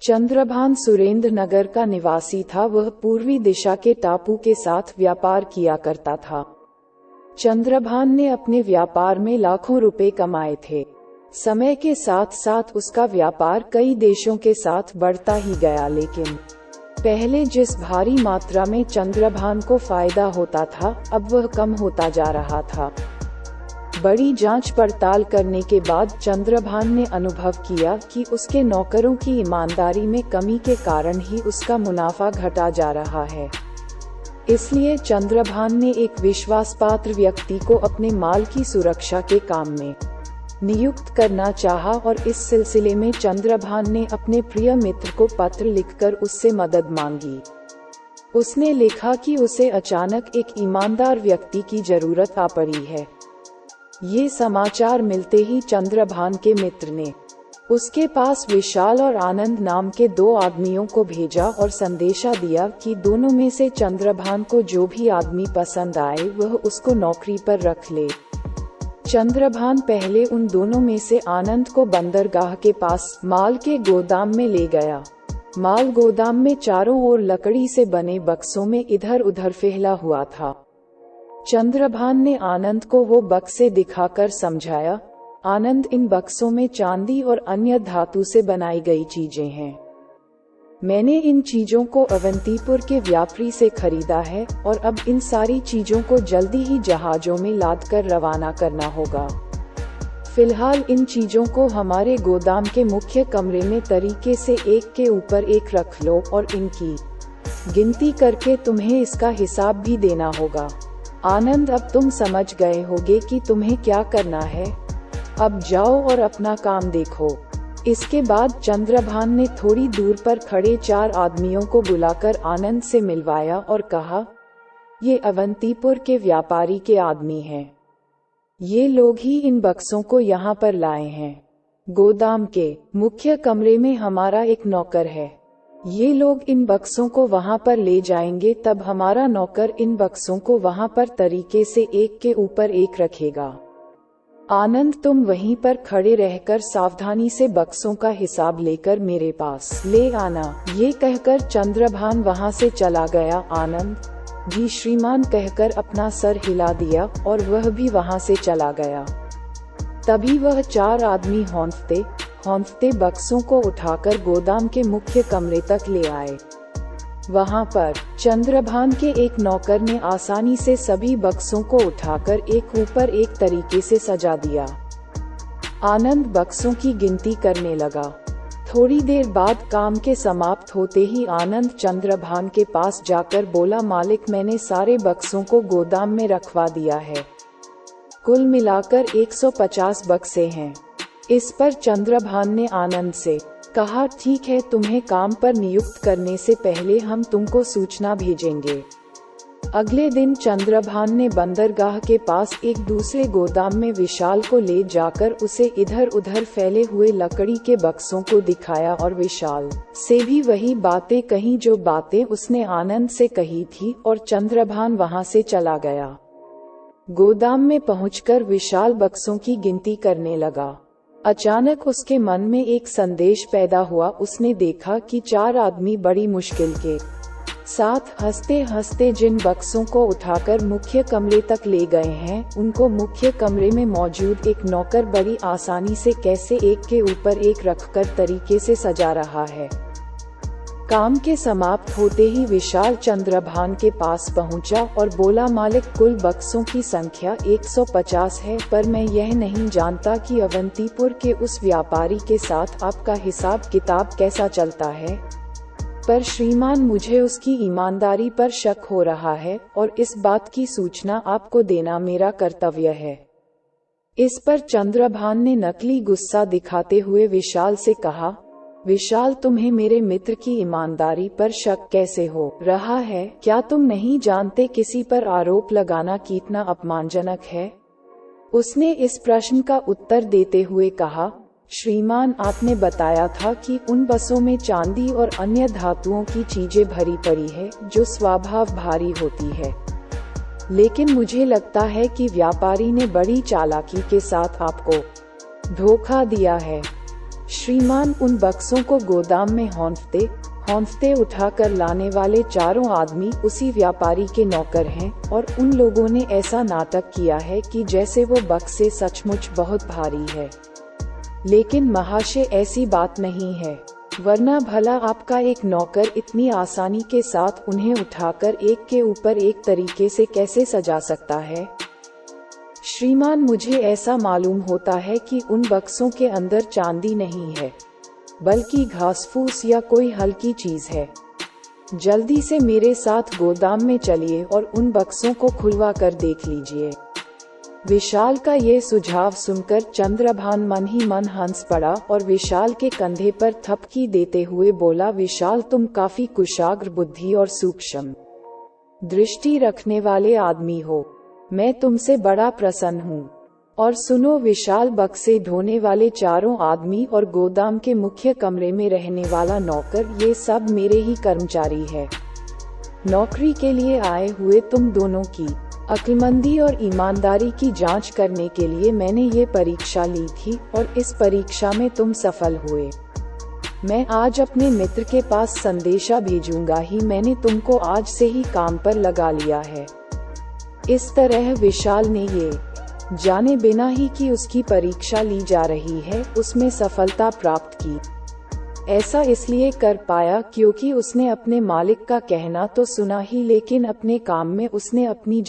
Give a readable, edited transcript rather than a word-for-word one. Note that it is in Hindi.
चंद्रभान सुरेंद्र नगर का निवासी था। वह पूर्वी दिशा के टापू के साथ व्यापार किया करता था। चंद्रभान ने अपने व्यापार में लाखों रुपए कमाए थे। समय के साथ साथ उसका व्यापार कई देशों के साथ बढ़ता ही गया, लेकिन पहले जिस भारी मात्रा में चंद्रभान को फायदा होता था, अब वह कम होता जा रहा था। बड़ी जांच पड़ताल करने के बाद चंद्रभान ने अनुभव किया कि उसके नौकरों की ईमानदारी में कमी के कारण ही उसका मुनाफा घटा जा रहा है। इसलिए चंद्रभान ने एक विश्वासपात्र व्यक्ति को अपने माल की सुरक्षा के काम में नियुक्त करना चाहा और इस सिलसिले में चंद्रभान ने अपने प्रिय मित्र को पत्र लिखकर उससे मदद मांगी। उसने लिखा कि उसे अचानक एक ईमानदार व्यक्ति की जरूरत आ पड़ी है। ये समाचार मिलते ही चंद्रभान के मित्र ने उसके पास विशाल और आनंद नाम के 2 आदमियों को भेजा और संदेशा दिया कि दोनों में से चंद्रभान को जो भी आदमी पसंद आए वह उसको नौकरी पर रख ले। चंद्रभान पहले उन दोनों में से आनंद को बंदरगाह के पास माल के गोदाम में ले गया। माल गोदाम में चारों ओर लकड़ी से बने बक्सों में इधर उधर फैला हुआ था। चंद्रभान ने आनंद को वो बक्से दिखाकर समझाया, आनंद, इन बक्सों में चांदी और अन्य धातु से बनाई गई चीजें हैं। मैंने इन चीजों को अवंतीपुर के व्यापारी से खरीदा है और अब इन सारी चीजों को जल्दी ही जहाजों में लादकर रवाना करना होगा। फिलहाल इन चीजों को हमारे गोदाम के मुख्य कमरे में तरीके से एक के ऊपर एक रख लो और इनकी गिनती करके तुम्हें इसका हिसाब भी देना होगा। आनंद, अब तुम समझ गए होगे कि तुम्हें क्या करना है। अब जाओ और अपना काम देखो। इसके बाद चंद्रभान ने थोड़ी दूर पर खड़े 4 आदमियों को बुलाकर आनंद से मिलवाया और कहा, ये अवंतीपुर के व्यापारी के आदमी हैं। ये लोग ही इन बक्सों को यहाँ पर लाए हैं। गोदाम के मुख्य कमरे में हमारा एक नौकर है। ये लोग इन बक्सों को वहां पर ले जाएंगे, तब हमारा नौकर इन बक्सों को वहां पर तरीके से एक के ऊपर एक रखेगा। आनंद, तुम वहीं पर खड़े रहकर सावधानी से बक्सों का हिसाब लेकर मेरे पास ले आना। ये कहकर चंद्रभान वहां से चला गया। आनंद, जी श्रीमान कहकर अपना सर हिला दिया और वह भी वहां से चला गया। तभी वह 4 आदमी हौंफते बक्सों को उठाकर गोदाम के मुख्य कमरे तक ले आए। वहां पर चंद्रभान के एक नौकर ने आसानी से सभी बक्सों को उठाकर एक ऊपर एक तरीके से सजा दिया। आनंद बक्सों की गिनती करने लगा। थोड़ी देर बाद काम के समाप्त होते ही आनंद चंद्रभान के पास जाकर बोला, मालिक, मैंने सारे बक्सों को गोदाम में रखवा दिया है। कुल मिलाकर 150 बक्से हैं। इस पर चंद्रभान ने आनंद से कहा, ठीक है, तुम्हें काम पर नियुक्त करने से पहले हम तुमको सूचना भेजेंगे। अगले दिन चंद्रभान ने बंदरगाह के पास एक दूसरे गोदाम में विशाल को ले जाकर उसे इधर उधर फैले हुए लकड़ी के बक्सों को दिखाया और विशाल से भी वही बातें कही जो बातें उसने आनंद से कही थी और चंद्रभान वहां से चला गया। गोदाम में पहुंचकर विशाल बक्सों की गिनती करने लगा। अचानक उसके मन में एक संदेश पैदा हुआ। उसने देखा कि 4 आदमी बड़ी मुश्किल के साथ हंसते हंसते जिन बक्सों को उठाकर मुख्य कमरे तक ले गए हैं, उनको मुख्य कमरे में मौजूद एक नौकर बड़ी आसानी से कैसे एक के ऊपर एक रखकर तरीके से सजा रहा है। काम के समाप्त होते ही विशाल चंद्रभान के पास पहुंचा और बोला, मालिक, कुल बक्सों की संख्या 150 है, पर मैं यह नहीं जानता कि अवंतीपुर के उस व्यापारी के साथ आपका हिसाब किताब कैसा चलता है। पर श्रीमान, मुझे उसकी ईमानदारी पर शक हो रहा है और इस बात की सूचना आपको देना मेरा कर्तव्य है। इस पर चंद्रभान ने नकली गुस्सा दिखाते हुए विशाल से कहा, विशाल, तुम्हें मेरे मित्र की ईमानदारी पर शक कैसे हो रहा है? क्या तुम नहीं जानते किसी पर आरोप लगाना कितना अपमानजनक है? उसने इस प्रश्न का उत्तर देते हुए कहा, श्रीमान, आपने बताया था कि उन बसों में चांदी और अन्य धातुओं की चीजें भरी पड़ी है जो स्वभाव भारी होती है, लेकिन मुझे लगता है कि व्यापारी ने बड़ी चालाकी के साथ आपको धोखा दिया है। श्रीमान उन बक्सों को गोदाम में हौंफते उठाकर लाने वाले चारों आदमी उसी व्यापारी के नौकर हैं और उन लोगों ने ऐसा नाटक किया है कि जैसे वो बक्से सचमुच बहुत भारी है। लेकिन महाशय ऐसी बात नहीं है, वरना भला आपका एक नौकर इतनी आसानी के साथ उन्हें उठाकर एक के ऊपर एक तरीके से कैसे सजा सकता है। श्रीमान मुझे ऐसा मालूम होता है कि उन बक्सों के अंदर चांदी नहीं है, बल्कि घासफूस या कोई हल्की चीज है। जल्दी से मेरे साथ गोदाम में चलिए और उन बक्सों को खुलवा कर देख लीजिए। विशाल का ये सुझाव सुनकर चंद्रभान मन ही मन हंस पड़ा और विशाल के कंधे पर थपकी देते हुए बोला, विशाल तुम काफी कुशाग्र बुद्धि और सूक्ष्म दृष्टि रखने वाले आदमी हो, मैं तुमसे बड़ा प्रसन्न हूँ। और सुनो विशाल, बक्से धोने वाले चारों आदमी और गोदाम के मुख्य कमरे में रहने वाला नौकर, ये सब मेरे ही कर्मचारी है। नौकरी के लिए आए हुए तुम दोनों की अक्लमंदी और ईमानदारी की जांच करने के लिए मैंने ये परीक्षा ली थी और इस परीक्षा में तुम सफल हुए। मैं आज अपने मित्र के पास संदेशा भेजूंगा ही, मैंने तुमको आज से ही काम पर लगा लिया है। इस तरह विशाल ने ये जाने बिना ही कि उसकी परीक्षा ली जा रही है, उसमें सफलता प्राप्त की। ऐसा इसलिए कर पाया क्योंकि उसने अपने मालिक का कहना तो सुना ही, लेकिन अपने काम में उसने अपनी